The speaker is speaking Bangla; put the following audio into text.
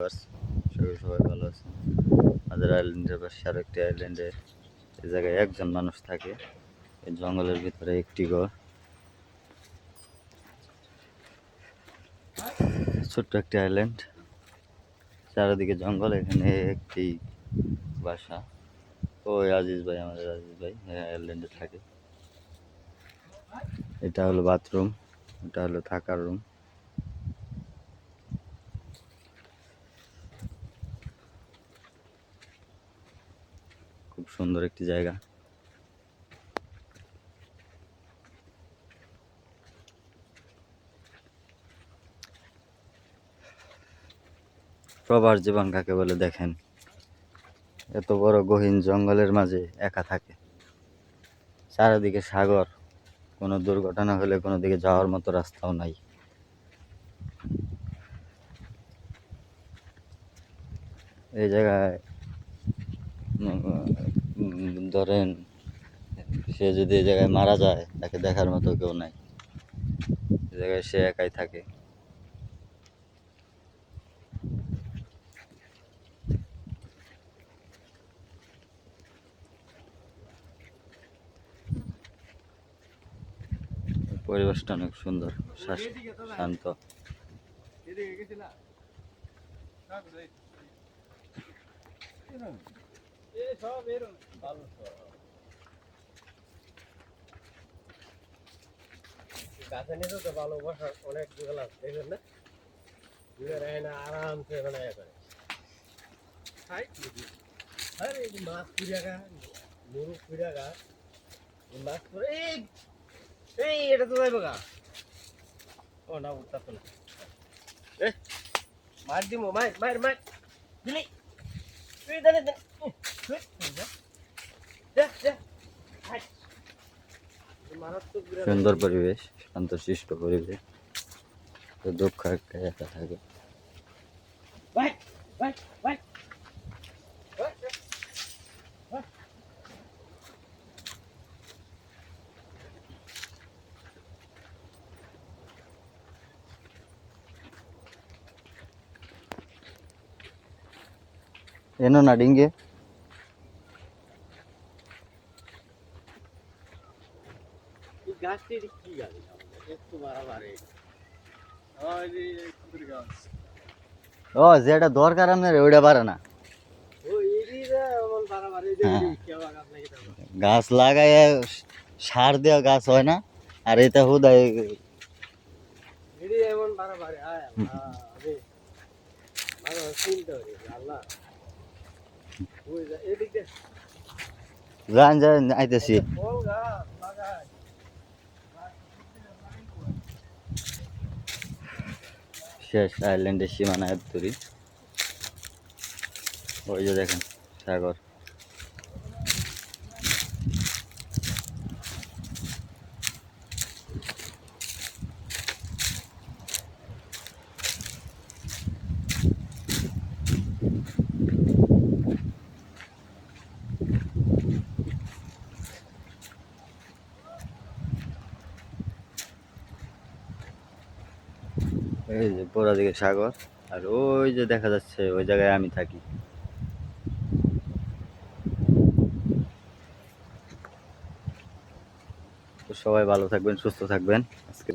সবাই ভালো আছে। আমাদের আইল্যান্ডের পাশে আরো একটি আইল্যান্ডে এই জায়গায় একজন মানুষ থাকে। এই জঙ্গলের ভিতরে একটি ঘর, ছোট্ট একটি আইল্যান্ড, চারিদিকে জঙ্গল, এখানে একটি বাসা। ওই আজিজ ভাই, আমাদের আজিজ ভাই আইল্যান্ডে থাকে। এটা হলো বাথরুম, এটা হলো থাকার রুম। খুব সুন্দর একটি জায়গা। প্রবাস জীবন কাকে বলে দেখেন, এত বড় গহীন জঙ্গলের মাঝে একা থাকে, চারিদিকে সাগর, কোনো দুর্ঘটনা হলে কোনো দিকে যাওয়ার মতো রাস্তাও নাই। এই জায়গায় ধরেন সে যদি এই জায়গায় মারা যায়, তাকে দেখার মতো কেউ নাই, এই জায়গায় সে একাই থাকে। পরিবেশটা অনেক সুন্দর, শান্ত। গাছে নিতে তো ভালো বসার অনেক গুগল আছে, দেখবেন না? আরামসে মানে করে আরে মাছ পুড়িয়া গা, মুরুখ পুড়িয়া গা, মাছ পুরে এই এটা তো যাইব গা। ও না, উঠতা তো না। মার দিব, মার মার মার দিলি তুই জানে সুন্দর পরিবেশ, শান্তশিষ্ট পরিবেশ, দুঃখ একটা একা থাকে। এনো না ডিঙ্গে গাছটি কি গাছ একটু বাড়াবাড়ি ও যেটা দরকার আপনার ওইটা পারে না। গাছ লাগায় সার দেওয়া গাছ হয় না, আর এটা হুদায় যান যান আইতেছি। শেষ আইল্যান্ডের সীমানা দূরি, ওই যে দেখেন সাগর। এই যে পুরা দিকে সাগর, আর ওই যে দেখা যাচ্ছে ওই জায়গায় আমি থাকি। তো সবাই ভালো থাকবেন, সুস্থ থাকবেন। আজকে